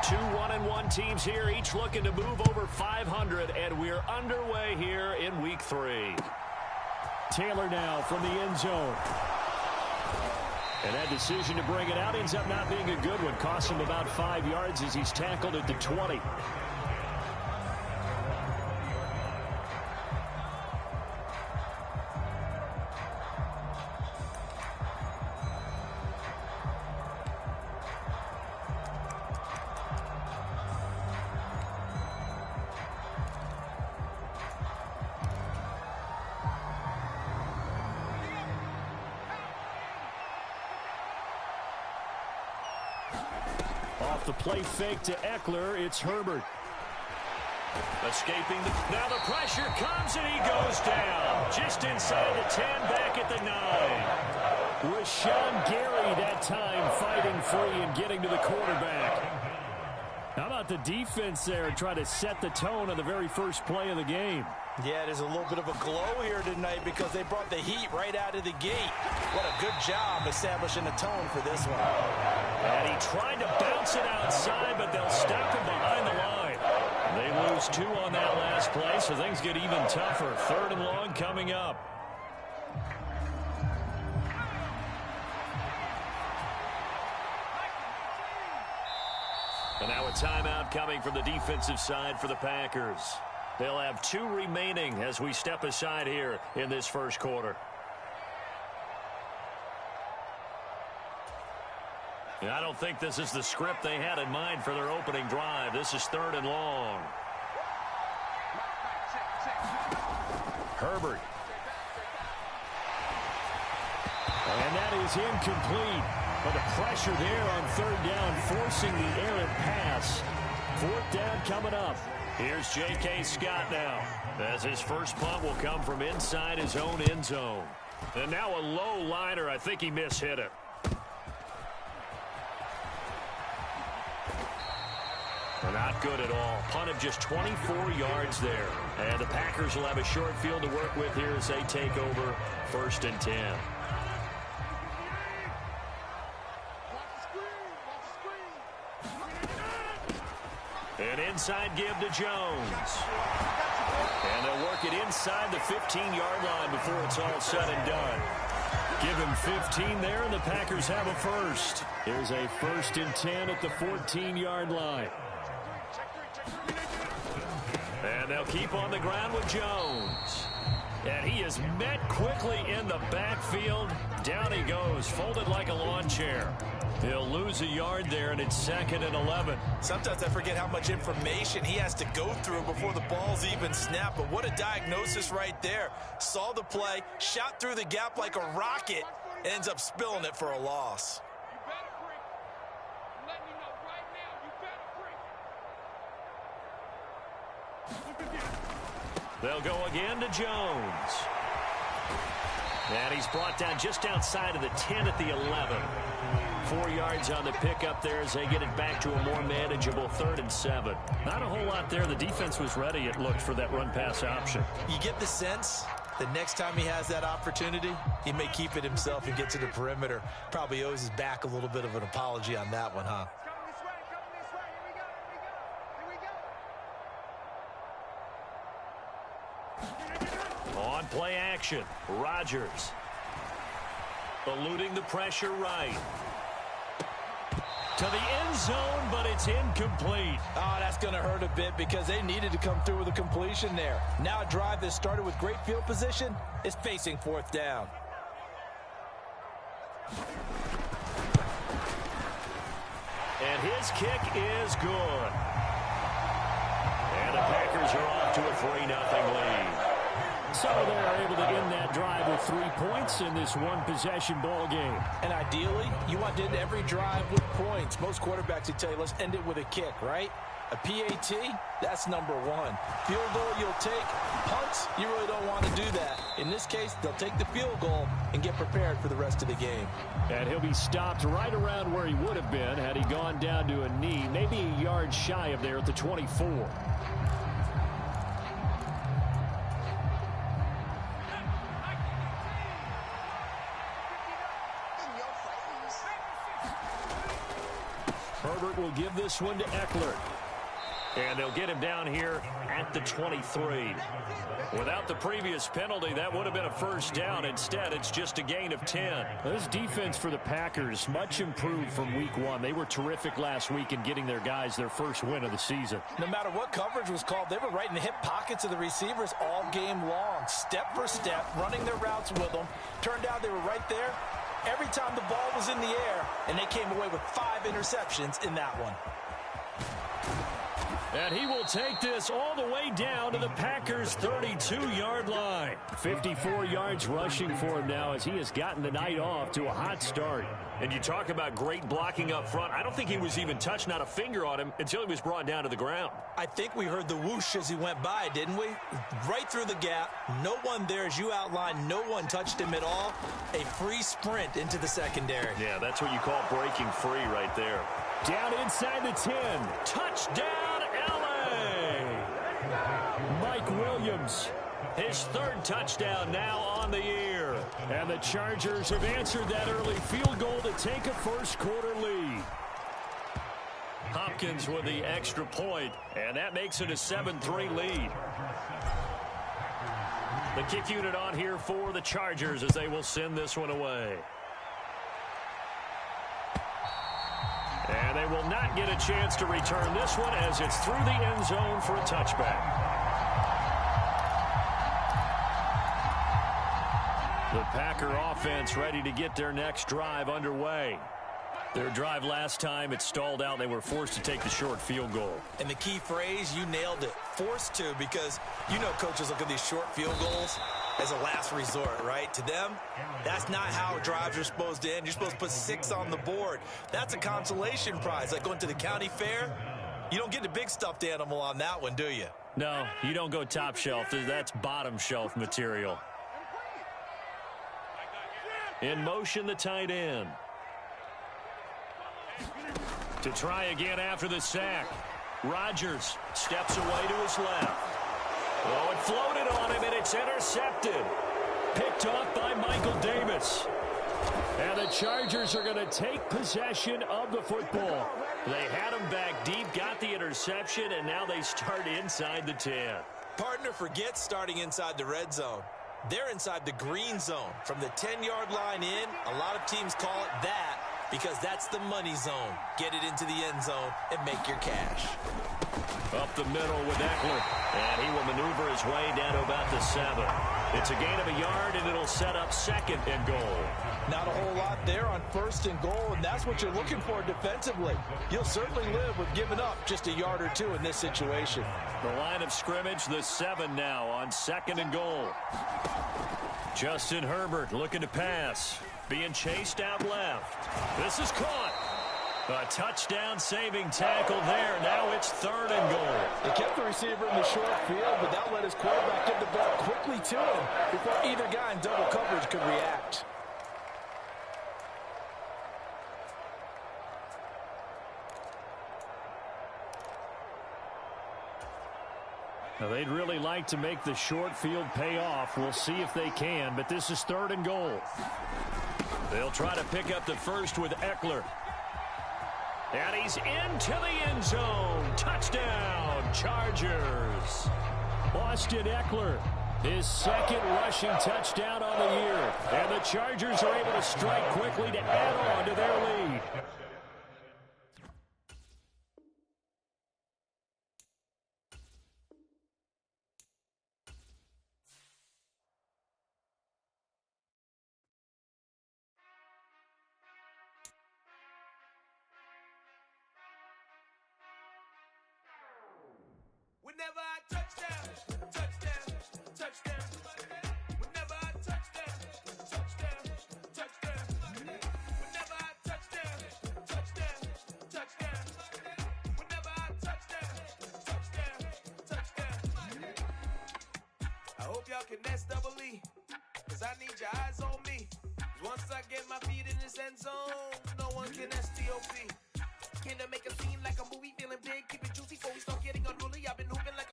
Two 1-1 teams here, each looking to move over 500, and we're underway here in Week 3. Taylor now from the end zone. And that decision to bring it out ends up not being a good one. Costs him about 5 yards as he's tackled at the 20. Off the play fake to Eckler, it's Herbert. Escaping now the pressure comes and he goes down. Just inside the 10, back at the 9. Rashawn Gary that time fighting free and getting to the quarterback. How about the defense there trying to set the tone on the very first play of the game? Yeah, there's a little bit of a glow here tonight because they brought the heat right out of the gate. What a good job establishing a tone for this one. And he tried to bounce it outside, but they'll stop him behind the line. They lose 2 on that last play, so things get even tougher. 3rd and long coming up. And now a timeout coming from the defensive side for the Packers. They'll have 2 remaining as we step aside here in this first quarter. I don't think this is the script they had in mind for their opening drive. This is 3rd and long. Herbert. And that is incomplete. But the pressure there on 3rd down, forcing the errant pass. 4th down coming up. Here's J.K. Scott now, as his first punt will come from inside his own end zone. And now a low liner. I think he mishit it. Not good at all. Punt of just 24 yards there. And the Packers will have a short field to work with here as they take over 1st and 10. An inside give to Jones. And they'll work it inside the 15-yard line before it's all said and done. Give him 15 there, and the Packers have a first. Here's a 1st and 10 at the 14-yard line. And they'll keep on the ground with Jones. And he is met quickly in the backfield. Down he goes, folded like a lawn chair. He'll lose a yard there, and it's 2nd and 11. Sometimes I forget how much information he has to go through before the ball's even snapped. But what a diagnosis right there. Saw the play, shot through the gap like a rocket, and ends up spilling it for a loss. They'll go again to Jones. And he's brought down just outside of the 10 at the 11. 4 yards on the pickup there as they get it back to a more manageable 3rd and 7. Not a whole lot there. The defense was ready, it looked, for that run-pass option. You get the sense the next time he has that opportunity, he may keep it himself and get to the perimeter. Probably owes his back a little bit of an apology on that one, huh? On play action, Rodgers. Eluding the pressure right. To the end zone, but it's incomplete. Oh, that's going to hurt a bit because they needed to come through with a completion there. Now a drive that started with great field position is facing 4th down. And his kick is good. And the Packers are off to a 3-0 lead. So they're able to end that drive with 3 points in this one-possession ball game. And ideally, you want to end every drive with points. Most quarterbacks would tell you, let's end it with a kick, right? A PAT, that's number 1. Field goal you'll take. Punts, you really don't want to do that. In this case, they'll take the field goal and get prepared for the rest of the game. And he'll be stopped right around where he would have been had he gone down to a knee, maybe a yard shy of there at the 24. Herbert will give this one to Eckler. And they'll get him down here at the 23. Without the previous penalty, that would have been a first down. Instead, it's just a gain of 10. This defense for the Packers, much improved from week one. They were terrific last week in getting their guys their first win of the season. No matter what coverage was called, they were right in the hip pockets of the receivers all game long. Step for step, running their routes with them. Turned out they were right there every time the ball was in the air, and they came away with 5 interceptions in that one. And he will take this all the way down to the Packers' 32-yard line. 54 yards rushing for him now as he has gotten the night off to a hot start. And you talk about great blocking up front. I don't think he was even touched, not a finger on him, until he was brought down to the ground. I think we heard the whoosh as he went by, didn't we? Right through the gap. No one there, as you outlined. No one touched him at all. A free sprint into the secondary. Yeah, that's what you call breaking free right there. Down inside the 10. Touchdown, L.A. Mike Williams. His 3rd touchdown now on the year. And the Chargers have answered that early field goal to take a first-quarter lead. Hopkins with the extra point, and that makes it a 7-3 lead. The kick unit on here for the Chargers as they will send this one away. And they will not get a chance to return this one as it's through the end zone for a touchback. The Packer offense ready to get their next drive underway. Their drive last time, it stalled out. They were forced to take the short field goal. And the key phrase, you nailed it, forced to, because you know coaches look at these short field goals as a last resort, right? To them, that's not how drives are supposed to end. You're supposed to put 6 on the board. That's a consolation prize. Like going to the county fair, you don't get the big stuffed animal on that one, do you? No, you don't go top shelf. That's bottom shelf material. In motion, the tight end. To try again after the sack. Rodgers steps away to his left. Oh, it floated on him, and it's intercepted. Picked off by Michael Davis. And the Chargers are going to take possession of the football. They had him back deep, got the interception, and now they start inside the 10. Partner forgets starting inside the red zone. They're inside the green zone. From the 10-yard line in, a lot of teams call it that because that's the money zone. Get it into the end zone and make your cash. Up the middle with Eckler, and he will maneuver his way down to about the 7. It's a gain of a yard, and it'll set up 2nd and goal. Not a whole lot there on 1st and goal, and that's what you're looking for defensively. You'll certainly live with giving up just a yard or 2 in this situation. The line of scrimmage, the 7 now on 2nd and goal. Justin Herbert looking to pass. Being chased out left. This is caught. A touchdown-saving tackle there. Now it's 3rd and goal. They kept the receiver in the short field, but that let his quarterback get the ball quickly to him before either guy in double coverage could react. Now, they'd really like to make the short field pay off. We'll see if they can, but this is 3rd and goal. They'll try to pick up the first with Eckler. And he's into the end zone. Touchdown, Chargers. Austin Eckler, his 2nd rushing touchdown on the year. And the Chargers are able to strike quickly to add on to their lead. Whenever I touchdown, touchdown, touchdown. Whenever I touchdown, touchdown, touchdown. Whenever I touchdown, touchdown, touchdown. Whenever I touchdown, touchdown, touchdown. I hope y'all can SWE, cause I need your eyes on me. Once I get my feet in this end zone, no one can STOP. Can I make a scene like a movie, feeling big, keep it juicy before we start getting unruly? I've been hooping like